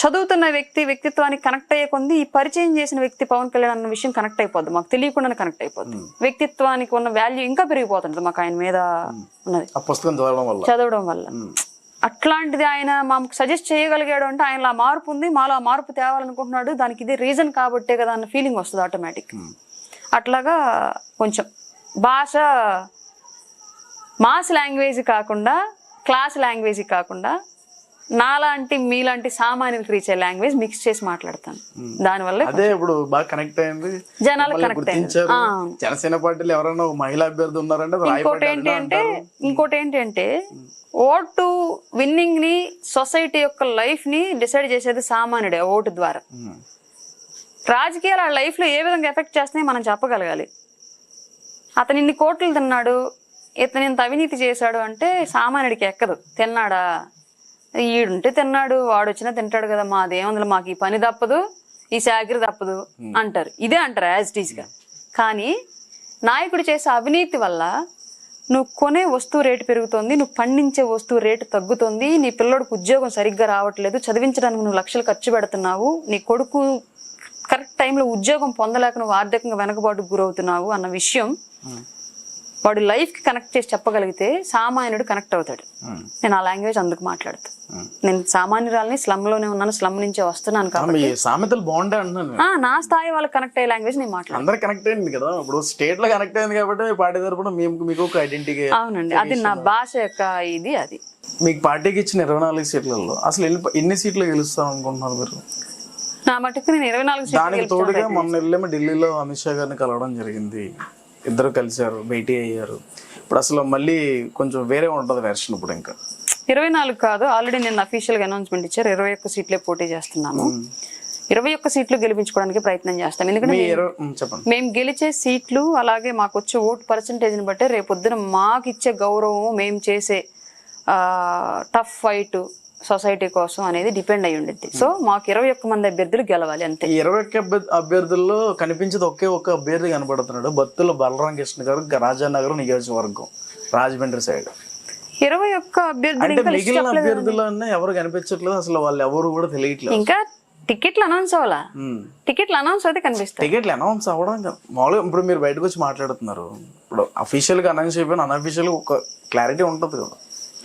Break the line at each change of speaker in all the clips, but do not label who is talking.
చదువుతున్న వ్యక్తిత్వానికి కనెక్ట్ అయ్యే కొంది ఈ పరిచయం చేసిన వ్యక్తి పవన్ కళ్యాణ్ అన్న విషయం కనెక్ట్ అయిపోద్ది, మాకు తెలియకుండానే కనెక్ట్ అయిపోద్ది. వ్యక్తిత్వానికి ఉన్న వాల్యూ ఇంకా పెరిగిపోతుంది మాకు ఆయన మీద ఉన్నది చదవడం వల్ల. అట్లాంటిది ఆయన మాకు సజెస్ట్ చేయగలిగాడు అంటే ఆయనలో ఆ మార్పు ఉంది, మాలో ఆ మార్పు తేవాలనుకుంటున్నాడు, దానికి ఇదే రీజన్ కాబట్టే కదా అన్న ఫీలింగ్ వస్తుంది ఆటోమేటిక్. అట్లాగా కొంచెం భాష మాస్ లాంగ్వేజ్ కాకుండా, క్లాస్ లాంగ్వేజ్ కాకుండా నాలాంటి మీలాంటి సామాన్యులకు రీచ్ అయ్యే లాంగ్వేజ్ మిక్స్ చేసి మాట్లాడతాను. దానివల్ల
అదే ఇప్పుడు బాగా కనెక్ట్ అయింది,
జనాలకు కనెక్ట్ అయింది.
జనసేన పార్టీలో ఎవరైనా మహిళా అభ్యర్థి ఉన్నారంటే
ఇంకోటి ఏంటంటే ఓటు విన్నింగ్ ని, సొసైటీ యొక్క లైఫ్ ని డిసైడ్ చేసేది సామాన్యుడే ఓటు ద్వారా. రాజకీయాలు ఆ లైఫ్ లో ఏ విధంగా ఎఫెక్ట్ చేస్తున్నాయి మనం చెప్పగలగాలి. అతను ఇన్ని కోట్లు తిన్నాడు, ఇతను ఇంత అవినీతి చేశాడు అంటే సామాన్యుడికి ఎక్కదు. తిన్నాడా, ఈడుంటే తిన్నాడు, వాడు వచ్చినా తింటాడు కదా, మాదేముంది, మాకు ఈ పని తప్పదు, ఈ చాకరీ తప్పదు అంటారు. ఇదే అంటారు యాజ్ ఇట్ ఈజ్ గా. కానీ నాయకుడు చేసే అవినీతి వల్ల నువ్వు కొనే వస్తువు రేటు పెరుగుతుంది, నువ్వు పండించే వస్తువు రేటు తగ్గుతుంది, నీ పిల్లోడికి ఉద్యోగం సరిగ్గా రావట్లేదు, చదివించడానికి నువ్వు లక్షలు ఖర్చు పెడుతున్నావు, నీ కొడుకు కరెక్ట్ టైంలో ఉద్యోగం పొందలేక నువ్వు ఆర్థికంగా వెనకబాటుకు గురవుతున్నావు అన్న విషయం వాడు లైఫ్ కి కనెక్ట్ చేసి చెప్పగలిగితే సామాన్యుడు కనెక్ట్ అవుతాడు. నేను ఆ లాంగ్వేజ్ అందుకు మాట్లాడుతాను. నేను సామాన్యురాలని, స్లమ్ లోనే ఉన్నాను, స్లమ్ నుంచే వస్తున్నాను కాబట్టి
సామెతలు బాగుంటాయి అంటున్నాను.
నా స్థాయి వాళ్ళకి కనెక్ట్ అయ్యే లాంగ్వేజ్ నేను మాట్లాడతాను.
అందరూ కనెక్ట్ అయింది కదా, ఇప్పుడు స్టేట్ లో కనెక్ట్ అయింది కాబట్టి పార్టీ తరపున మీకు ఒక ఐడెంటిటీ.
అవునండి, అది నా భాష యొక్క ఇది. అది
మీకు పార్టీకి ఇచ్చిన 24 సీట్లలో అసలు ఎన్ని సీట్లు గెలుస్తాం అనుకుంటున్నారు మీరు?
నా మటుకు నేను 24
దానికి తోడుగా మొన్న వెళ్ళేమో ఢిల్లీలో అమిత్ షా గారిని కలవడం జరిగింది, ఇద్దరు కలిశారు, భేటీ అయ్యారు. ఇప్పుడు అసలు మళ్ళీ కొంచెం వేరే ఉంటుంది వెర్షన్. ఇప్పుడు ఇంకా
24 కాదు, ఆల్రెడీ నేను అఫీషియల్ గా అనౌన్స్మెంట్ ఇచ్చారు, 21 సీట్లే పోటీ చేస్తున్నాము. 21 సీట్లు గెలిపించుకోవడానికి ప్రయత్నం చేస్తాం. ఎందుకంటే మేము గెలిచే సీట్లు అలాగే మాకు వచ్చే ఓటు పర్సంటేజ్ని బట్టి రేపొద్దున మాకు ఇచ్చే గౌరవం, మేము చేసే టఫ్ ఫైట్ సొసైటీ కోసం అనేది డిపెండ్ అయి ఉండిద్ది. సో మాకు 21 మంది అభ్యర్థులు గెలవాలి అంతే.
21 అభ్యర్థుల్లో కనిపించేది ఒకే ఒక అభ్యర్థి కనబడుతున్నాడు, బత్తుల బలరాం కృష్ణ గారు, రాజానగరం నియోజకవర్గం, రాజమండ్రి సైడ్.
21 అభ్యర్థులు
మిగిలిన అభ్యర్థులన్నా ఎవరు కనిపించట్లేదు, అసలు వాళ్ళు ఎవరు కూడా తెలియట్లేదు.
ఇంకా టికెట్లు అనౌన్స్ అవ్వాలా? టికెట్లు అనౌన్స్ అయితే కనిపిస్తాయి.
టికెట్లు అనౌన్స్ అవ్వడం మామూలుగా ఇప్పుడు మీరు బయటకు వచ్చి మాట్లాడుతున్నారు, ఇప్పుడు అఫీషియల్ గా అనౌన్స్ అయిపోయిన అన్అఫీషియల్ ఒక క్లారిటీ ఉంటుంది కదా?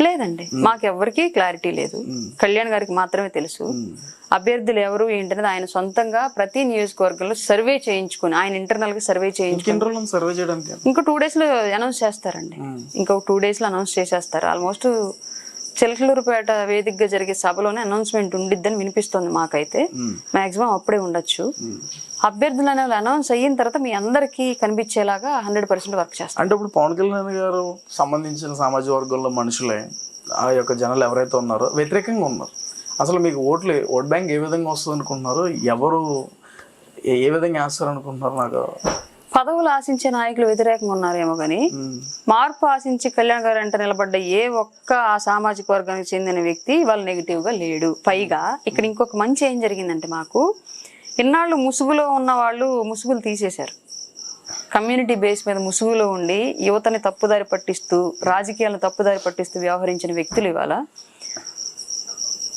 లేదండి, మాకెవ్వరికి క్లారిటీ లేదు. కళ్యాణ్ గారికి మాత్రమే తెలుసు అభ్యర్థులు ఎవరు ఏంటనేది. ఆయన సొంతంగా ప్రతి నియోజకవర్గంలో సర్వే చేయించుకుని, ఆయన ఇంటర్నల్ గా సర్వే చేయించుకుని
సర్వే చేయడానికి
ఇంకో 2 days లో అనౌన్స్ చేస్తారండి. ఇంకో 2 days లో అనౌన్స్ చేసేస్తారు. ఆల్మోస్ట్ చిలకలూరుపేట వేదికగా జరిగే సభలోనే అనౌన్స్మెంట్ ఉండిద్దని వినిపిస్తుంది మాకైతే. మాక్సిమం అప్పుడే ఉండొచ్చు. అభ్యర్థులు అనేవి అనౌన్స్ అయిన తర్వాత మీ అందరికీ కనిపించేలాగా 100% వర్క్ చేస్తాం.
అంటే ఇప్పుడు పవన్ కళ్యాణ్ గారు సంబంధించిన సామాజిక వర్గంలో మనుషులే, ఆ యొక్క జనాలు ఎవరైతే ఉన్నారో వ్యతిరేకంగా ఉన్నారు. అసలు మీకు ఓట్ బ్యాంక్ ఏ విధంగా వస్తుంది అనుకుంటున్నారు? ఎవరు ఏ విధంగా వేస్తారు అనుకుంటున్నారు? నాకు
పదవులు ఆశించే నాయకులు వ్యతిరేకంగా ఉన్నారేమో కానీ మార్పు ఆశించి కళ్యాణ్ గారు అంటే నిలబడ్డ ఏ ఒక్క ఆ సామాజిక వర్గానికి చెందిన వ్యక్తి వాళ్ళు నెగిటివ్ గా లేడు. పైగా ఇక్కడ ఇంకొక మంచి ఏం జరిగిందంటే, మాకు ఇన్నాళ్ళు ముసుగులో ఉన్న వాళ్ళు ముసుగులు తీసేశారు. కమ్యూనిటీ బేస్ మీద ముసుగులో ఉండి యువతని తప్పుదారి పట్టిస్తూ, రాజకీయాలను తప్పుదారి పట్టిస్తూ వ్యవహరించిన వ్యక్తులు ఇవాళ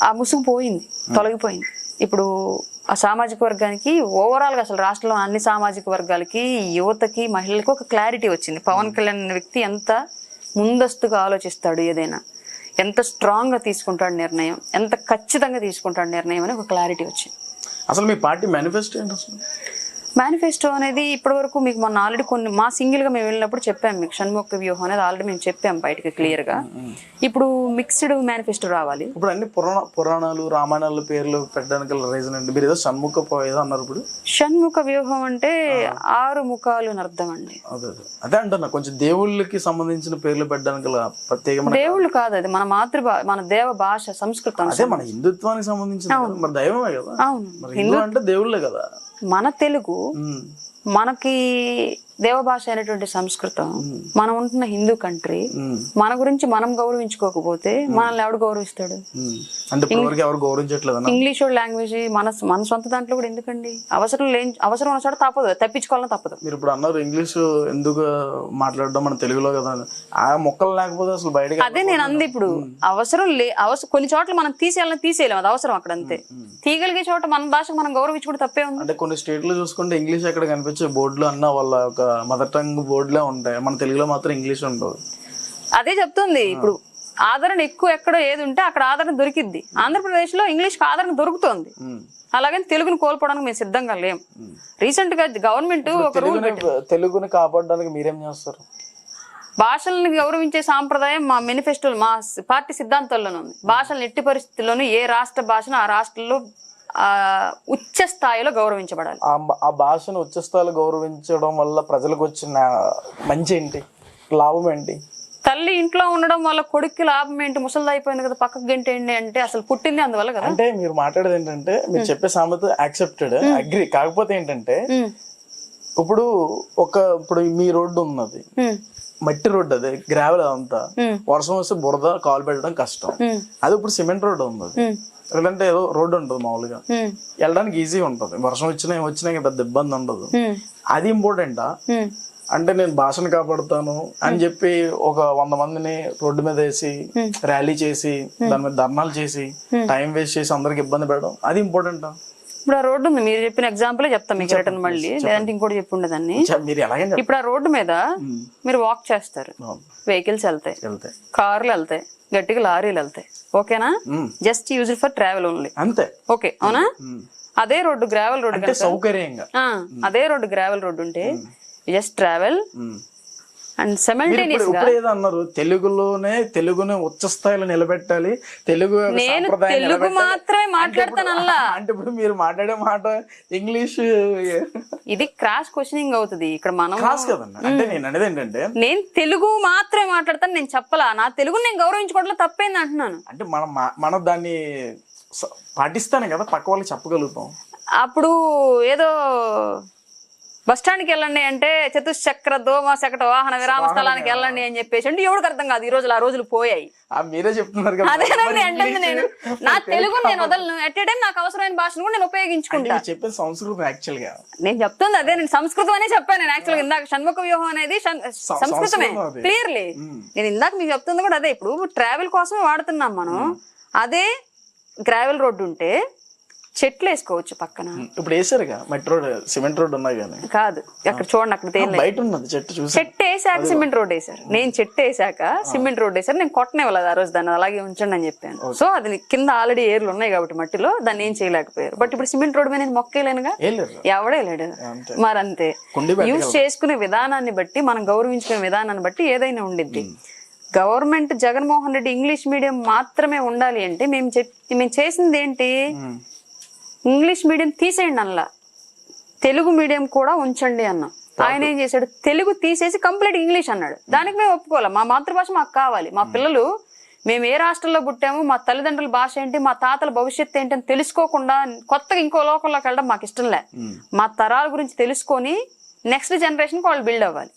ఆ ముసుగు పోయింది, తొలగిపోయింది. ఇప్పుడు ఆ సామాజిక వర్గానికి ఓవరాల్ గా అసలు రాష్ట్రంలో అన్ని సామాజిక వర్గాలకి, యువతకి, మహిళలకు ఒక క్లారిటీ వచ్చింది. పవన్ కళ్యాణ్ అనే వ్యక్తి ఎంత ముందస్తుగా ఆలోచిస్తాడు, ఏదైనా ఎంత స్ట్రాంగ్ గా తీసుకుంటాడు నిర్ణయం, ఎంత ఖచ్చితంగా తీసుకుంటాడు నిర్ణయం అని ఒక క్లారిటీ వచ్చింది.
అసలు మీ పార్టీ మేనిఫెస్టో ఏంటి? అసలు
మేనిఫెస్టో అనేది ఇప్పటి వరకు మీకు మొన్న ఆల్రెడీ కొన్ని మా సింగిల్ గా మేము వెళ్ళినప్పుడు చెప్పాము మీకు. షణ్ముఖ వ్యూహం అనేది ఆల్రెడీ మేము చెప్పాము బయటకి క్లియర్ గా. ఇప్పుడు మిక్స్డ్ మేనిఫెస్టో రావాలి.
ఇప్పుడు అన్ని పురాణాలు రామాయణాల పేర్లు పెట్టడానికి రీజన్ అండి. మీరు ఏదో షణ్ముఖ ఏదో అన్నారు. ఇప్పుడు
షణ్ముఖ వ్యూహం అంటే 6 ముఖాలు అని అర్థం అండి.
అదే అంటున్నా, కొంచెం దేవుళ్ళకి సంబంధించిన పేర్లు పెట్టడానికి ప్రత్యేకమైన
దేవుళ్ళు కాదు, అది మన మన దేవ భాష, సంస్కృతం.
అదే మన హిందుత్వానికి సంబంధించిన మరి దైవమే కదా.
అవును,
హిందూ అంటే దేవుళ్ళే కదా.
మన తెలుగు మనకి దేవభాష అయినటువంటి సంస్కృతం, మనం ఉంటున్న హిందూ కంట్రీ, మన గురించి మనం గౌరవించుకోకపోతే మనల్ని ఎవడు గౌరవిస్తాడు?
అంటే ఇప్పటివరకు ఎవరు గౌరవించట్లేదు.
ఇంగ్లీష్ లాంగ్వేజ్ మన సొంత దాంట్లో కూడా ఎందుకండి? అవసరం ఉన్న చోట తప్పదు, తప్పించుకోవాలని తప్పదు.
మీరు ఇప్పుడు అన్నారు ఇంగ్లీష్ ఎందుకు మాట్లాడడం మన తెలుగులో కదా, ఆ మొక్కలు లేకపోతే అసలు బయటకి.
అదే నేను అంది, ఇప్పుడు అవసరం కొన్ని చోట్ల మనం తీసేయలేం, అది అవసరం అక్కడ అంతే. తీయగలిగే చోట మన భాషకు మనం గౌరవించుకుంటే తప్పే ఉంది.
అంటే కొన్ని స్టేట్ లో చూసుకుంటే ఇంగ్లీష్ ఎక్కడ కనిపించే బోర్డులు అన్న వాళ్ళ ఒక మదర్ టంగ్ బోర్డులే ఉంటాయి, మన తెలుగులో మాత్రం ఇంగ్లీష్ ఉండదు.
అదే చెప్తుంది, ఇప్పుడు ఆదరణ ఎక్కువ ఎక్కడో ఏది ఉంటే అక్కడ ఆదరణ దొరికిద్ది. ఆంధ్రప్రదేశ్ లో ఇంగ్లీష్ కి ఆదరణ దొరుకుతోంది, అలాగని తెలుగుని కోల్పోవడానికి మేము సిద్ధంగా లేం. రీసెంట్ గా గవర్నమెంట్ ఒక రూల్
తెలుగుని కాపాడడానికి మీరేం చేస్తారు?
భాషల్ని గౌరవించే సాంప్రదాయం మా మేనిఫెస్టోలో, మా పార్టీ సిద్ధాంతాల్లోనే ఉంది. భాషలను ఎట్టి పరిస్థితుల్లోనూ ఏ రాష్ట్ర భాషను ఆ రాష్ట్రంలో ఉచ్చ స్థాయిలో గౌరవించబడాలి.
ఆ భాషను ఉచ్చ స్థాయిలో గౌరవించడం వల్ల ప్రజలకు వచ్చిన మంచి ఏంటి, లాభం ఏంటి?
తల్లి ఇంట్లో ఉండడం వల్ల కొడుక్కి లాభం ఏంటి? ముసలిది అయిపోయింది కదా పక్కకు గంటేంటి అంటే అసలు పుట్టింది అందువల్ల కదా.
అంటే మీరు మాట్లాడేది ఏంటంటే, మీరు చెప్పే సామెత యాక్సెప్టెడ్, అగ్రి. కాకపోతే ఏంటంటే ఇప్పుడు మీ రోడ్డు ఉన్నది, మట్టి రోడ్డు, అది గ్రావెల్, అదంతా వర్షం వస్తే బురద కాలు పెట్టడం కష్టం. అది ఇప్పుడు సిమెంట్ రోడ్డు ఉంది, లేదంటే ఏదో రోడ్డు ఉంటుంది మామూలుగా, వెళ్ళడానికి ఈజీ ఉంటది, వర్షం వచ్చినా పెద్ద ఇబ్బంది ఉండదు. అది ఇంపార్టెంటా? అంటే నేను భాషను కాపాడుతాను అని చెప్పి ఒక 100 మందిని రోడ్డు మీద వేసి ర్యాలీ చేసి దాని మీద ధర్నాలు చేసి టైం వేస్ట్ చేసి అందరికి ఇబ్బంది పెట్టడం, అది ఇంపార్టెంటా?
ఇప్పుడు ఆ రోడ్డు ఉంది, మీరు చెప్పిన ఎగ్జాంపుల్ చెప్తాం మీకు రిటర్న్ మళ్ళీ, లేదంటే ఇంకోటి చెప్పి ఉండదాన్ని. ఇప్పుడు ఆ రోడ్డు మీద మీరు వాక్ చేస్తారు, వెహికల్స్ వెళ్తాయి, కార్లు వెళ్తాయి, గట్టిగా లారీలు వెళ్తాయి, ఓకేనా? Just use for travel only,
అంతే.
ఓకే, అవునా? అదే రోడ్డు గ్రావెల్ రోడ్డు,
సౌకర్యంగా
అదే రోడ్డు గ్రావెల్ రోడ్డు ఉంటే జస్ట్ ట్రావెల్ అండ్ సిమల్టేనియస్ గా
అన్నారు, తెలుగుని ఉచ్చ స్థాయిలో నిలబెట్టాలి, తెలుగు
నేను తెలుగు మాత్రమే మాట్లాడతాను అలా.
అంటే ఇప్పుడు మీరు మాట్లాడే మాట ఇంగ్లీష్,
ఇది క్రాస్ క్వశ్చనింగ్ అవుతుంది ఇక్కడ. మనం
క్రాస్ కదండి, అంటే నేను అనేది ఏంటంటే
నేను తెలుగు మాత్రమే మాట్లాడతాను, నేను చెప్పలా నా తెలుగుని నేను గౌరవించుకోవడంలో తప్పేంది అంటున్నాను.
అంటే మనం దాన్ని పాటిస్తానే కదా పక్క వాళ్ళకి చెప్పగలుగుతాం.
అప్పుడు ఏదో బస్ స్టాండ్కి వెళ్ళండి అంటే చతుశ్చక్ర దోమ శకట వాహన విరామ స్థలానికి వెళ్ళండి అని చెప్పేసి అంటే ఎవరికి అర్థం కాదు. ఆ రోజులు పోయాయి.
మీరే చెప్తున్నారు కదా.
అదేనండి అంటుంది నేను. నా తెలుగు నేను వదలను, ఎట్ ఏ టైం నాకు అవసరమైన భాషను కూడా నేను ఉపయోగించుకుంటా.
చెప్పే సంస్కృతం యాక్చువల్ గా
నేను చెప్తుంది అదే, నేను సంస్కృతం అనే చెప్పాను. నేను యాక్చువల్ గా ఇందాక షణ్ముఖ వ్యూహం అనేది సంస్కృతమే క్లియర్లీ. నేను ఇందాక మీకు చెప్తుంది కూడా అదే. ఇప్పుడు ట్రావెల్ కోసమే వాడుతున్నాం మనం. అదే గ్రావెల్ రోడ్డు ఉంటే చెట్లు వేసుకోవచ్చు పక్కన.
ఇప్పుడు వేసారుగా మట్టి రోడ్, సిమెంట్ రోడ్ ఉన్నాయి కానీ
కాదు. అక్కడ చూడండి, అక్కడ
బయట ఉన్నది చెట్టు
వేసాక సిమెంట్ రోడ్ వేసారు. నేను చెట్టు వేసాక సిమెంట్ రోడ్ వేసారు. నేను కొట్టనేవ్వలేదు ఆ రోజు, దాన్ని అలాగే ఉంచండి అని చెప్పాను. సో అది కింద ఆల్రెడీ ఏర్లు ఉన్నాయి కాబట్టి మట్టిలో దాన్ని ఏం చేయలేకపోయారు. బట్ ఇప్పుడు సిమెంట్ రోడ్ మీద నేను మొక్కేలేనుగా, ఎవడే లేడు. మరి అంతే, యూజ్ చేసుకునే విధానాన్ని బట్టి, మనం గౌరవించుకునే విధానాన్ని బట్టి ఏదైనా ఉండిద్ది. Government Jaganmohan Reddy English medium మాత్రమే ఉండాలి అంటే మేము చేసింది ఏంటి? ఇంగ్లీష్ మీడియం తీసేయండి అలా, తెలుగు మీడియం కూడా ఉంచండి అన్నాం. ఆయన ఏం చేశాడు? తెలుగు తీసేసి కంప్లీట్ ఇంగ్లీష్ అన్నాడు. దానికి మేము ఒప్పుకోవాలి. మా మాతృభాష మాకు కావాలి. మా పిల్లలు మేము ఏ రాష్ట్రంలో పుట్టాము, మా తల్లిదండ్రుల భాష ఏంటి, మా తాతల భవిష్యత్తు ఏంటి అని తెలుసుకోకుండా కొత్తగా ఇంకో లోకంలోకి వెళ్ళడం మాకు ఇష్టం లే. మా తరాల గురించి తెలుసుకొని నెక్స్ట్ జనరేషన్కి వాళ్ళు బిల్డ్ అవ్వాలి.